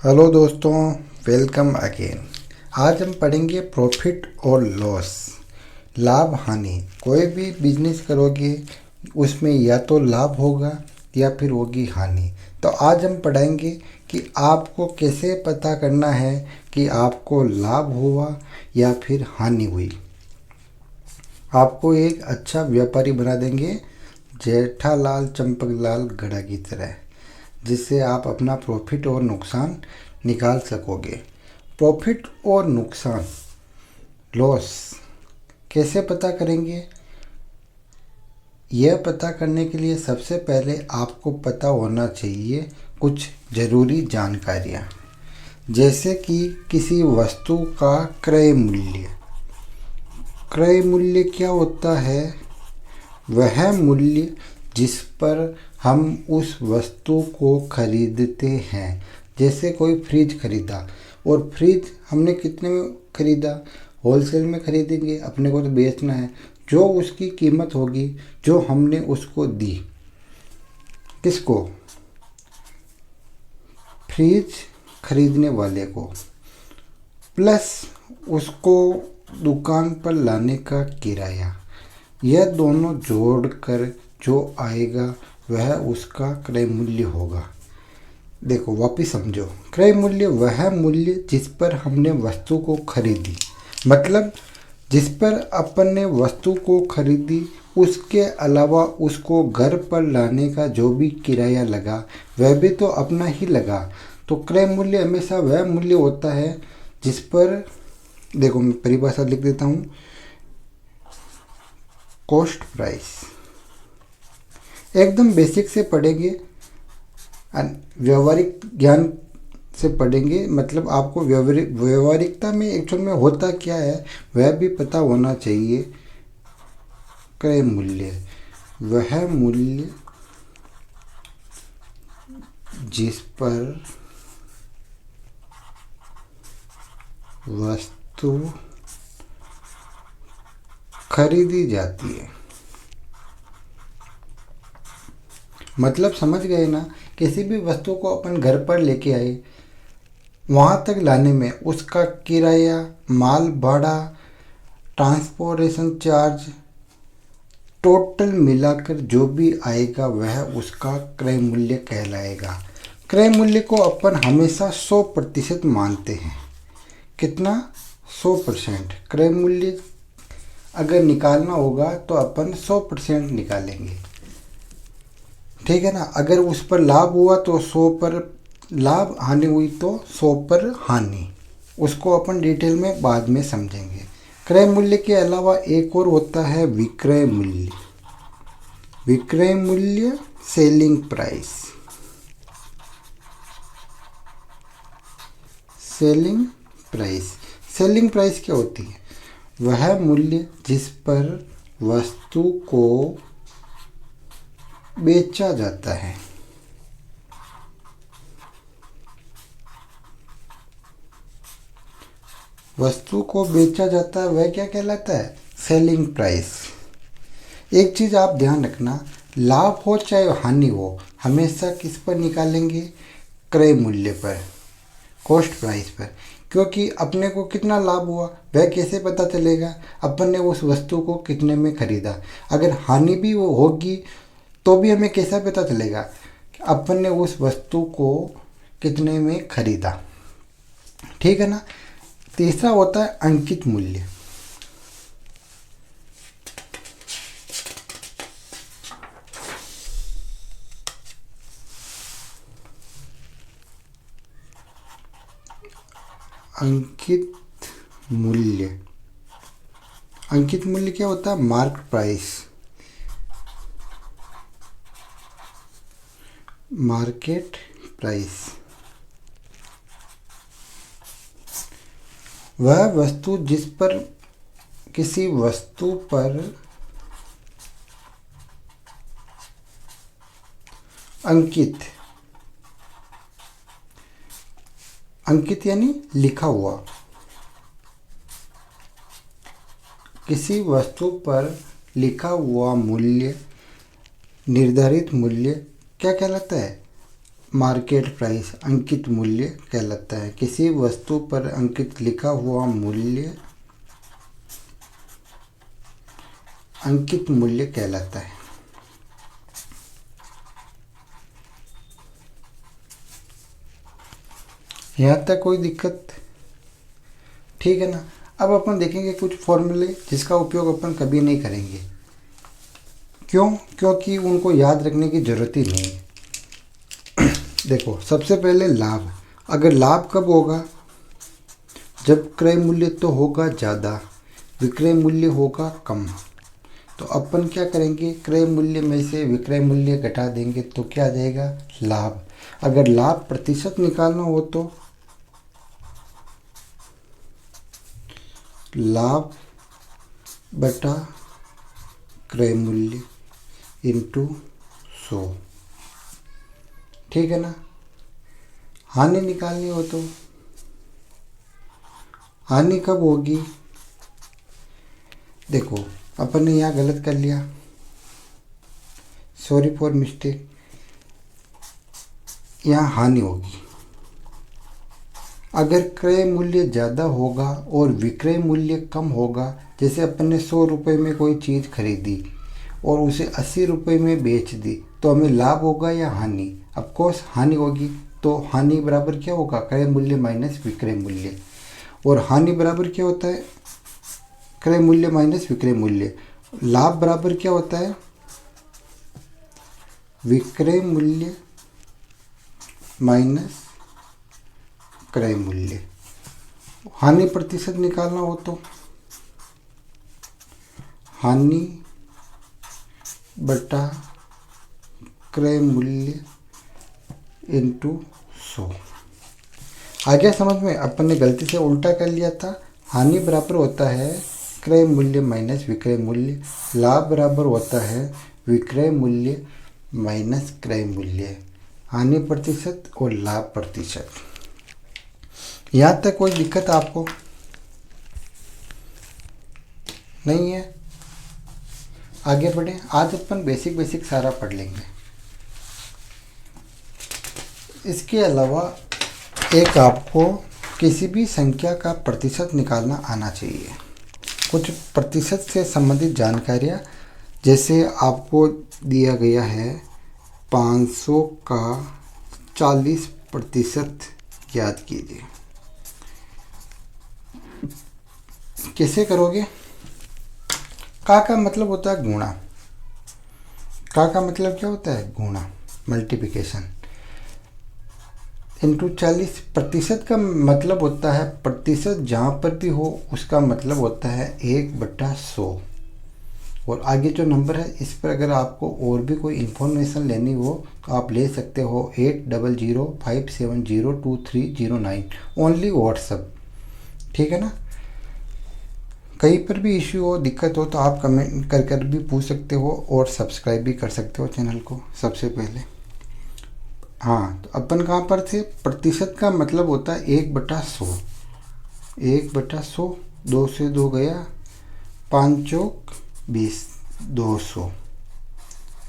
Hello दोस्तों, welcome again. आज हम पढ़ेंगे प्रॉफिट और लॉस, लाभ हानि। कोई भी बिजनेस करोगे उसमें या तो लाभ होगा या फिर होगी हानि। तो आज हम पढ़ाएंगे कि आपको कैसे पता करना है कि आपको लाभ हुआ या फिर हानि हुई। आपको एक अच्छा व्यापारी बना देंगे, जेठालाल चंपकलाल गधा की तरह, जिससे आप अपना प्रॉफिट और नुकसान निकाल सकोगे। प्रॉफिट और नुकसान, लॉस कैसे पता करेंगे? यह पता करने के लिए सबसे पहले आपको पता होना चाहिए कुछ ज़रूरी जानकारियाँ, जैसे कि किसी वस्तु का क्रय मूल्य। क्रय मूल्य क्या होता है? वह मूल्य जिस पर हम उस वस्तु को खरीदते हैं। जैसे कोई फ्रिज खरीदा, और फ्रिज हमने कितने में खरीदा? होलसेल में खरीदेंगे, अपने को तो बेचना है। जो उसकी कीमत होगी, जो हमने उसको दी, किसको? फ्रिज खरीदने वाले को, प्लस उसको दुकान पर लाने का किराया। यह दोनों जोड़कर जो आएगा वह उसका क्रय मूल्य होगा। देखो वापिस समझो, क्रय मूल्य वह मूल्य जिस पर हमने वस्तु को खरीदी, मतलब जिस पर अपन ने वस्तु को खरीदी, उसके अलावा उसको घर पर लाने का जो भी किराया लगा वह भी तो अपना ही लगा। तो क्रय मूल्य हमेशा वह मूल्य होता है जिस पर, देखो मैं परिभाषा लिख देता हूँ, कॉस्ट प्राइस। एकदम बेसिक से पढ़ेंगे, व्यवहारिक ज्ञान से पढ़ेंगे, मतलब आपको व्यवहारिकता में एक्चुअल में होता क्या है वह भी पता होना चाहिए। क्रय मूल्य वह मूल्य जिस पर वस्तु खरीदी जाती है। मतलब समझ गए ना? किसी भी वस्तु को अपन घर पर लेके आए, वहाँ तक लाने में उसका किराया, माल भाड़ा, ट्रांसपोर्टेशन चार्ज, टोटल मिलाकर जो भी आएगा वह उसका क्रय मूल्य कहलाएगा। क्रय मूल्य को अपन हमेशा 100% मानते हैं। कितना? 100%। क्रय मूल्य अगर निकालना होगा तो अपन 100% निकालेंगे, ठीक है ना? अगर उस पर लाभ हुआ तो 100 पर लाभ, हानि हुई तो 100 पर हानि। उसको अपन डिटेल में बाद में समझेंगे। क्रय मूल्य के अलावा एक और होता है विक्रय मूल्य। विक्रय मूल्य, selling price. Selling price, selling price क्या होती है? वह मूल्य जिस पर वस्तु को बेचा जाता है। वस्तु को बेचा जाता है वह क्या कहलाता है? Selling price. एक चीज़ आप ध्यान रखना, लाभ हो चाहे हानि हो, हमेशा किस पर निकालेंगे? क्रय मूल्य पर, कॉस्ट प्राइस पर। क्योंकि अपने को कितना लाभ हुआ वह कैसे पता चलेगा? अपन ने उस वस्तु को कितने में खरीदा। अगर हानि भी वो होगी तो भी हमें कैसा पता चलेगा? अपन ने उस वस्तु को कितने में खरीदा, ठीक है ना? तीसरा होता है अंकित मूल्य। अंकित मूल्य, अंकित मूल्य क्या होता है? Mark price, market price. वह वस्तु जिस पर, किसी वस्तु पर अंकित, अंकित यानी लिखा हुआ, किसी वस्तु पर लिखा हुआ मूल्य, निर्धारित मूल्य क्या कहलाता है? मार्केट प्राइस अंकित मूल्य कहलाता है। किसी वस्तु पर अंकित लिखा हुआ मूल्य अंकित मूल्य कहलाता है। यहाँ तक कोई दिक्कत? ठीक है ना। अब अपन देखेंगे कुछ फॉर्मूले जिसका उपयोग अपन कभी नहीं करेंगे। क्यों? क्योंकि उनको याद रखने की ज़रूरत ही नहीं है। देखो, सबसे पहले लाभ। अगर लाभ कब होगा? जब क्रय मूल्य तो होगा ज़्यादा, विक्रय मूल्य होगा कम। तो अपन क्या करेंगे, क्रय मूल्य में से विक्रय मूल्य घटा देंगे तो क्या आ जाएगा? लाभ। अगर लाभ प्रतिशत निकालना हो तो लाभ बटा क्रय मूल्य इंटू 100। ठीक है ना। हानि निकालनी हो तो हानि कब होगी? देखो, अपन ने यहाँ गलत कर लिया, सॉरी फॉर मिस्टेक। यहाँ हानि होगी अगर क्रय मूल्य ज़्यादा होगा और विक्रय मूल्य कम होगा। जैसे अपन ने 100 रुपये में कोई चीज़ खरीदी और उसे 80 रुपये में बेच दी, तो हमें लाभ होगा या हानि? ऑफकोर्स हानि होगी। तो हानि बराबर क्या होगा? क्रय मूल्य माइनस विक्रय मूल्य। और हानि बराबर क्या होता है? क्रय मूल्य माइनस विक्रय मूल्य। लाभ बराबर क्या होता है? विक्रय मूल्य माइनस क्रय मूल्य। हानि प्रतिशत निकालना हो तो हानि बटा क्रय मूल्य इंटू 100। आ गया समझ में? अपन ने गलती से उल्टा कर लिया था। हानि बराबर होता है क्रय मूल्य माइनस विक्रय मूल्य, लाभ बराबर होता है विक्रय मूल्य माइनस क्रय मूल्य। हानि प्रतिशत और लाभ प्रतिशत। यहाँ तक कोई दिक्कत आपको नहीं है? आगे बढ़े। आज अपन बेसिक सारा पढ़ लेंगे। इसके अलावा एक आपको किसी भी संख्या का प्रतिशत निकालना आना चाहिए। कुछ प्रतिशत से संबंधित जानकारियाँ, जैसे आपको दिया गया है 500 का 40% याद कीजिए। कैसे करोगे? का मतलब होता है गुणा। का मतलब क्या होता है? गुणा, मल्टीप्लिकेशन। इंटू 40। प्रतिशत का मतलब होता है, प्रतिशत जहाँ पर भी हो उसका मतलब होता है 1/100। और आगे जो नंबर है, इस पर अगर आपको और भी कोई इन्फॉर्मेशन लेनी हो तो आप ले सकते हो 8005702309 ओनली व्हाट्सअप। ठीक है ना। कहीं पर भी इश्यू हो, दिक्कत हो तो आप कमेंट कर भी पूछ सकते हो और सब्सक्राइब भी कर सकते हो चैनल को सबसे पहले। हाँ, तो अपन कहाँ पर थे? प्रतिशत का मतलब होता है 1/100। 1/100, 2 से 2 गया, 5 चौक 20, 200।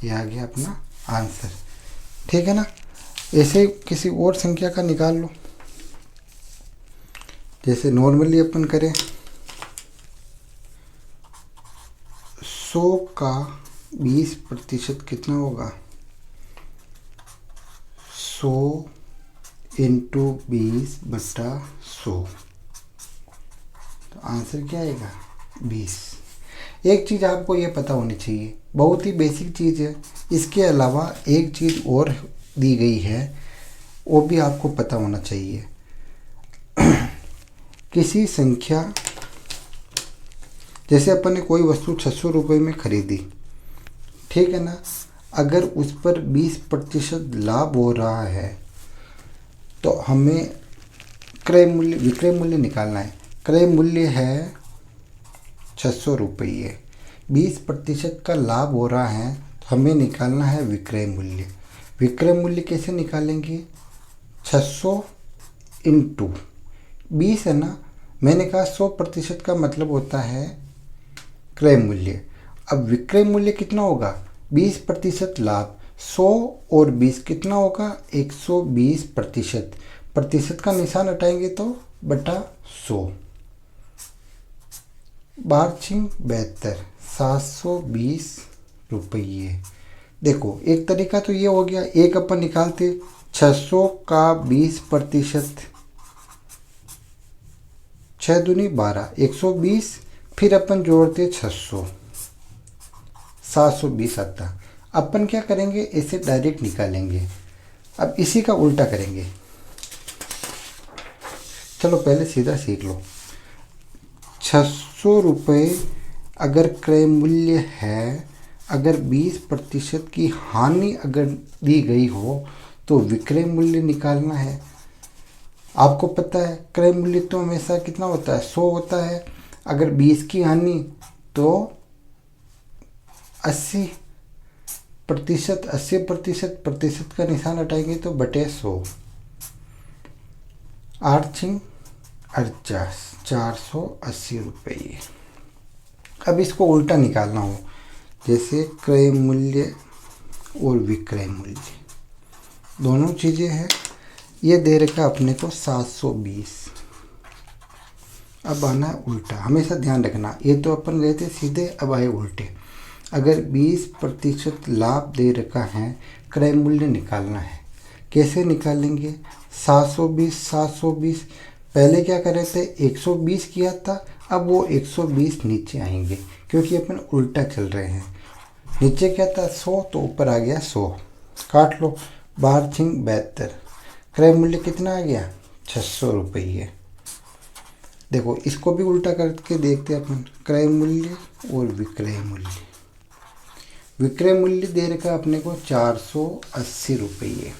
ये आ गया अपना आंसर। ठीक है ना। ऐसे किसी और संख्या का निकाल लो, जैसे नॉर्मली अपन करें। 100 का 20% कितना होगा? 100 इंटू 20/100। तो आंसर क्या आएगा? 20। एक चीज़ आपको ये पता होनी चाहिए, बहुत ही बेसिक चीज़ है। इसके अलावा एक चीज़ और दी गई है, वो भी आपको पता होना चाहिए। किसी संख्या, जैसे अपन ने कोई वस्तु 600 रुपये में खरीदी, ठीक है ना। अगर उस पर 20% लाभ हो रहा है तो हमें क्रय मूल्य विक्रय मूल्य निकालना है। क्रय मूल्य है 600 रुपये, 20% का लाभ हो रहा है तो हमें निकालना है विक्रय मूल्य। विक्रय मूल्य कैसे निकालेंगे? 600 इंटू 20 है ना। मैंने कहा 100% का मतलब होता है क्रय मूल्य। अब विक्रय मूल्य कितना होगा? 20% लाभ, 100 और 20 कितना होगा? 120%। प्रतिशत का निशान हटाएंगे तो बटा 100। 12×72 720 रुपये। देखो एक तरीका तो ये हो गया, एक अपन निकालते 600 का 20%, 6 दूनी 12, 120, फिर अपन जोड़ते 600, 720 आता। अपन क्या करेंगे, इसे डायरेक्ट निकालेंगे। अब इसी का उल्टा करेंगे। चलो पहले सीधा सीख लो। 600 रुपये अगर क्रय मूल्य है, अगर 20% की हानि अगर दी गई हो तो विक्रय मूल्य निकालना है। आपको पता है क्रय मूल्य तो हमेशा कितना होता है? 100 होता है। अगर 20 की हानि तो 80%, 80% प्रतिशत का निशान हटाएंगे तो बटे 100। 8×48 480 रुपये। अब इसको उल्टा निकालना हो, जैसे क्रय मूल्य और विक्रय मूल्य दोनों चीज़ें हैं। ये दे रखा अपने को 720। अब आना है उल्टा, हमेशा ध्यान रखना। ये तो अपन गए थे सीधे, अब आए उल्टे। अगर 20% लाभ दे रखा है, क्रय मूल्य निकालना है। कैसे निकालेंगे? 720 720, पहले क्या कर रहे थे? 120 किया था, अब वो 120 नीचे आएंगे क्योंकि अपन उल्टा चल रहे हैं। नीचे क्या था? 100, तो ऊपर आ गया 100। काट लो। 12×72 क्रय मूल्य कितना आ गया? 600 रुपये। देखो इसको भी उल्टा करके देखते हैं अपन। क्रय मूल्य और विक्रय मूल्य। विक्रय मूल्य दे रखा अपने को 480 रुपये।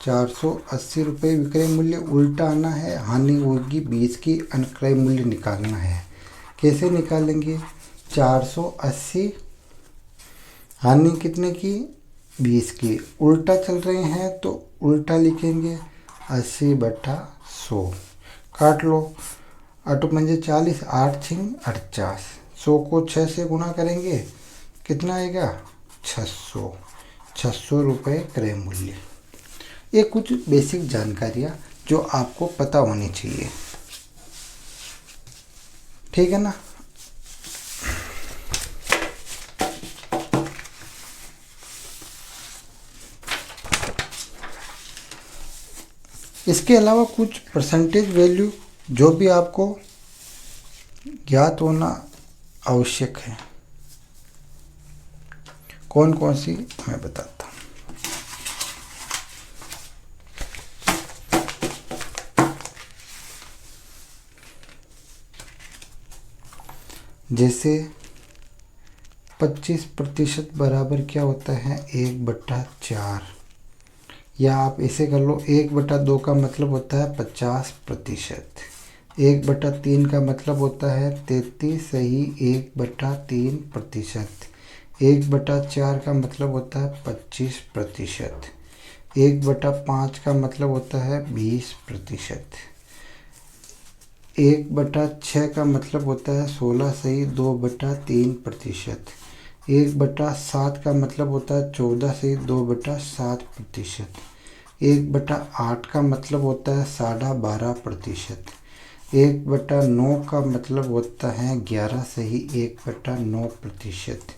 480 रुपये विक्रय मूल्य। उल्टा आना है, हानि होगी 20 की, अनक्रय मूल्य निकालना है। कैसे निकालेंगे? 480, हानि कितने की? 20 की। उल्टा चल रहे हैं तो उल्टा लिखेंगे 80/100। काट लो। 8×5 40, 8×48। 100 को 6 से गुणा करेंगे, कितना आएगा? 600। 600 रुपये क्रय मूल्य। ये कुछ बेसिक जानकारियाँ जो आपको पता होनी चाहिए, ठीक है ना। इसके अलावा कुछ परसेंटेज वैल्यू जो भी आपको ज्ञात होना आवश्यक है। कौन कौन सी मैं बताता हूँ। जैसे 25% बराबर क्या होता है? 1/4। या आप ऐसे कर लो, 1/2 का मतलब होता है 50%। 1/3 का मतलब होता है 33 सही 1/3%। 1/4 का मतलब होता है 25%। 1/5 का मतलब होता है 20%। 1/6 का मतलब होता है 16 सही 2/3%। 1/7 का मतलब होता है 14 सही 2/7%। 1/8 का मतलब होता है 12.5%। 1/9 का मतलब होता है 11 सही 1/9%।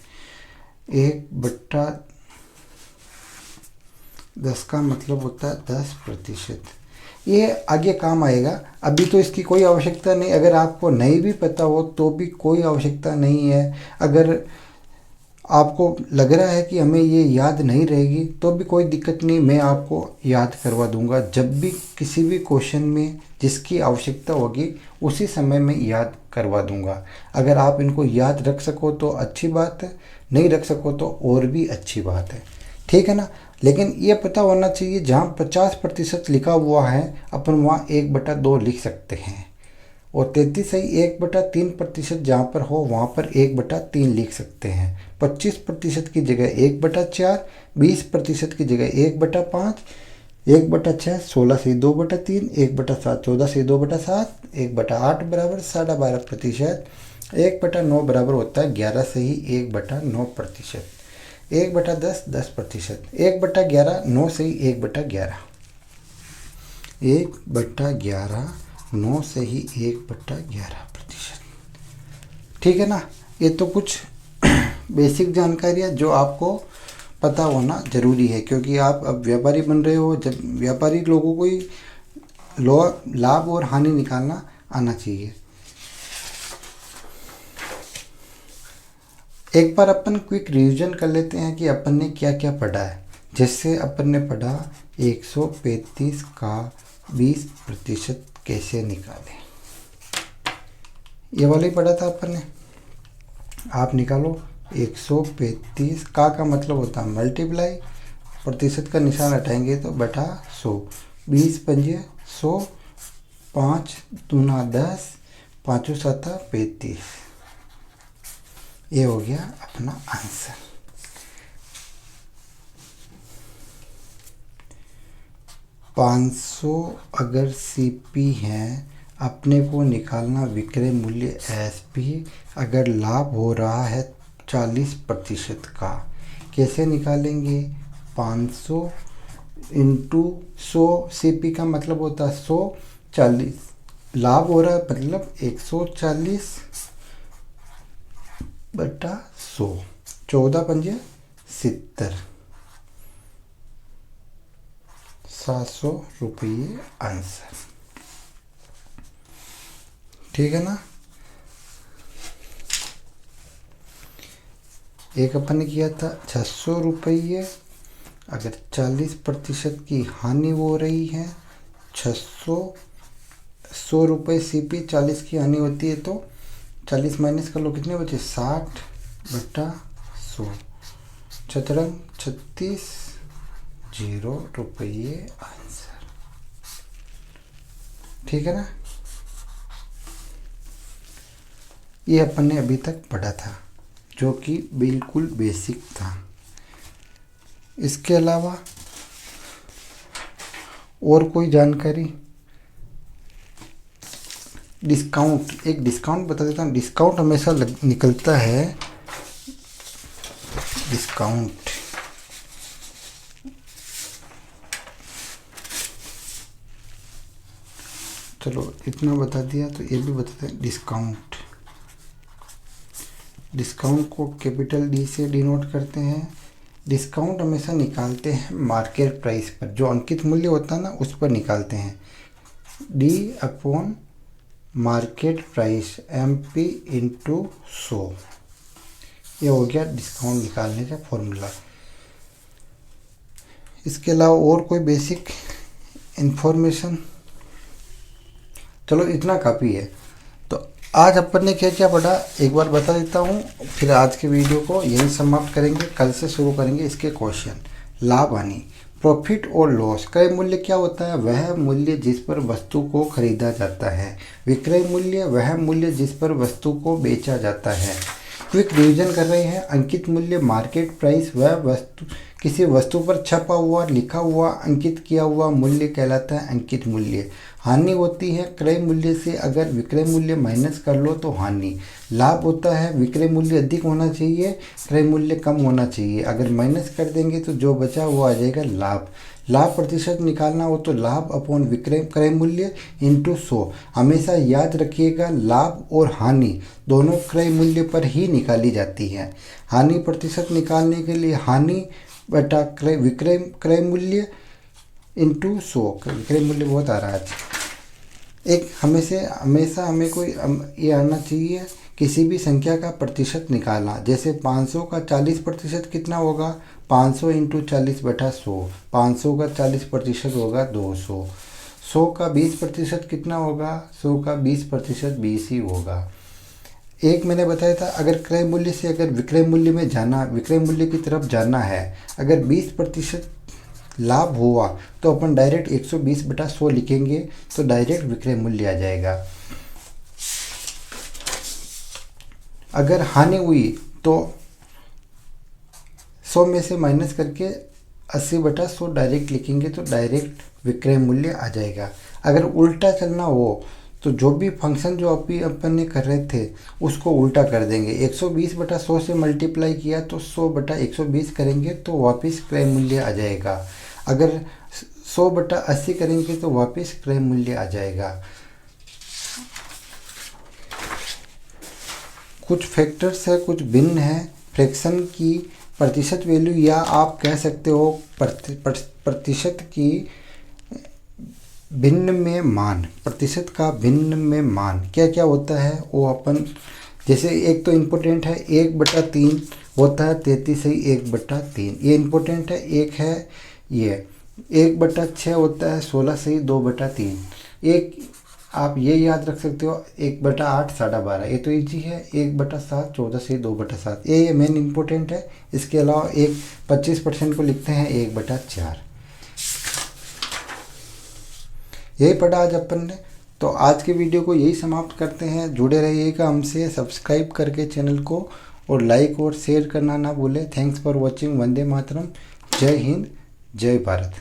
1/10 का मतलब होता है 10%। ये आगे काम आएगा, अभी तो इसकी कोई आवश्यकता नहीं। अगर आपको नहीं भी पता हो तो भी कोई आवश्यकता नहीं है। अगर आपको लग रहा है कि हमें ये याद नहीं रहेगी तो भी कोई दिक्कत नहीं, मैं आपको याद करवा दूंगा। जब भी किसी भी क्वेश्चन में जिसकी आवश्यकता होगी उसी समय में याद करवा दूंगा। अगर आप इनको याद रख सको तो अच्छी बात है, नहीं रख सको तो और भी अच्छी बात है, ठीक है ना। लेकिन ये पता होना चाहिए जहाँ 50% लिखा हुआ है अपन वहाँ 1/2 लिख सकते हैं, और 33 सही 1/3% जहाँ पर हो वहाँ पर 1/3 लिख सकते हैं। 25% की जगह 1/4, 20% की जगह 1/5, 1/6 16 सही 2/3, 1/7 14 सही 2/7, 1/8 बराबर 12.5%, 1/9 बराबर होता है 11 सही 1/9%। 1/10 10%, 1/11 9 सही 1/11, 1/11 9 सही 1/11%। ठीक है ना। ये तो कुछ बेसिक जानकारी है जो आपको पता होना ज़रूरी है, क्योंकि आप अब व्यापारी बन रहे हो। जब व्यापारी लोगों को ही लाभ और हानि निकालना आना चाहिए। एक बार अपन क्विक रिवीजन कर लेते हैं कि अपन ने क्या क्या पढ़ा है। जैसे अपन ने पढ़ा 135 का 20% कैसे निकालें, ये वाला ही पढ़ा था अपन ने। आप निकालो 135 का मतलब होता है मल्टीप्लाई, प्रतिशत का निशान हटाएंगे तो बटा 100, 20 पंजे 100, 5 दूना 10, 5 7 35। ये हो गया अपना आंसर। $500 अगर सीपी है, अपने को निकालना विक्रय मूल्य एसपी अगर लाभ हो रहा है 40% का। कैसे निकालेंगे? 500 इंटू 100, सीपी का मतलब होता है 100, 40 लाभ हो रहा है मतलब 140 बटा 100, 14 पंजे 70, 700 रुपये आंसर। ठीक है ना। एक अपन ने किया था 600 रुपये, अगर 40% की हानि हो रही है 600, 100 रुपये सीपी, 40 की हानि होती है तो 40 माइनस कर लो, कितने बचे? 60 बटा 100, चतुरंग 36, 0 रुपये आंसर। ठीक है ना। ये अपन ने अभी तक पढ़ा था, जो कि बिल्कुल बेसिक था। इसके अलावा और कोई जानकारी? डिस्काउंट, एक डिस्काउंट बता देता हूँ। डिस्काउंट हमेशा निकलता है, डिस्काउंट चलो इतना बता दिया तो ये भी बताते हैं। डिस्काउंट, डिस्काउंट को कैपिटल डी से डिनोट करते हैं। डिस्काउंट हमेशा निकालते हैं मार्केट प्राइस पर, जो अंकित मूल्य होता है ना उस पर निकालते हैं। D upon market price MP into 100, ये हो गया डिस्काउंट निकालने का फॉर्मूला। इसके अलावा और कोई बेसिक इन्फॉर्मेशन? चलो इतना काफ़ी है। तो आज अपन ने क्या क्या पढ़ा एक बार बता देता हूँ, फिर आज के वीडियो को यही समाप्त करेंगे। कल से शुरू करेंगे इसके क्वेश्चन। लाभ हानि, प्रॉफिट और लॉस। क्रय मूल्य क्या होता है? वह मूल्य जिस पर वस्तु को खरीदा जाता है। विक्रय मूल्य वह मूल्य जिस पर वस्तु को बेचा जाता है। क्विक रिवीजन कर रहे हैं। अंकित मूल्य मार्केट प्राइस, वह वस्तु किसी वस्तु पर छपा हुआ, लिखा हुआ, अंकित किया हुआ मूल्य कहलाता है अंकित मूल्य। हानि होती है क्रय मूल्य से अगर विक्रय मूल्य माइनस कर लो तो हानि। लाभ होता है विक्रय मूल्य अधिक होना चाहिए, क्रय मूल्य कम होना चाहिए। अगर माइनस कर देंगे तो जो बचा हुआ आ जाएगा लाभ। लाभ प्रतिशत निकालना हो तो लाभ अपॉन विक्रय क्रय मूल्य इंटू 100। हमेशा याद रखिएगा लाभ और हानि दोनों क्रय मूल्य पर ही निकाली जाती है। हानि प्रतिशत निकालने के लिए हानि बटा विक्रय क्रय मूल्य इंटू 100। विक्रय मूल्य बहुत आ रहा है आज। एक हमेशा हमें कोई ये आना चाहिए, किसी भी संख्या का प्रतिशत निकालना। जैसे 500 का 40% कितना होगा? 500 इंटू 40 बटा 100। 500 का 40% होगा 200। 100 का 20% कितना होगा? 100 का 20% 20 ही होगा। एक मैंने बताया था, अगर क्रय मूल्य से अगर विक्रय मूल्य में जाना, विक्रय मूल्य की तरफ जाना है, अगर 20% लाभ हुआ तो अपन डायरेक्ट 120 बटा 100 लिखेंगे तो डायरेक्ट विक्रय मूल्य आ जाएगा। अगर हानि हुई तो 100 में से माइनस करके 80 बटा 100 डायरेक्ट लिखेंगे तो डायरेक्ट विक्रय मूल्य आ जाएगा। अगर उल्टा चलना हो तो जो भी फंक्शन जो अभी अपन ने कर रहे थे उसको उल्टा कर देंगे। 120/100 से मल्टीप्लाई किया तो 100/120 करेंगे तो वापस क्रय मूल्य आ जाएगा। अगर 100/80 करेंगे तो वापस क्रय मूल्य आ जाएगा। कुछ फैक्टर्स है, कुछ भिन्न है। फ्रैक्शन की प्रतिशत वैल्यू, या आप कह सकते हो प्रतिशत की भिन्न में मान, प्रतिशत का भिन्न में मान क्या क्या होता है वो अपन, जैसे एक तो इम्पोर्टेंट है 1/3 होता है 33/1/3, ये इम्पोर्टेंट है। एक है ये 1/6 होता है 16/2/3। एक आप ये याद रख सकते हो 1/8 12.5, ये तो इजी है। 1/7 14/2/7, ये मेन इम्पोर्टेंट है। इसके अलावा एक 25% को लिखते हैं 1/4। यही पढ़ा आज अपन ने। तो आज के वीडियो को यही समाप्त करते हैं। जुड़े रहिएगा हमसे, सब्सक्राइब करके चैनल को, और लाइक और शेयर करना ना भूलें। Thanks for watching. वंदे मातरम। जय हिंद, जय भारत।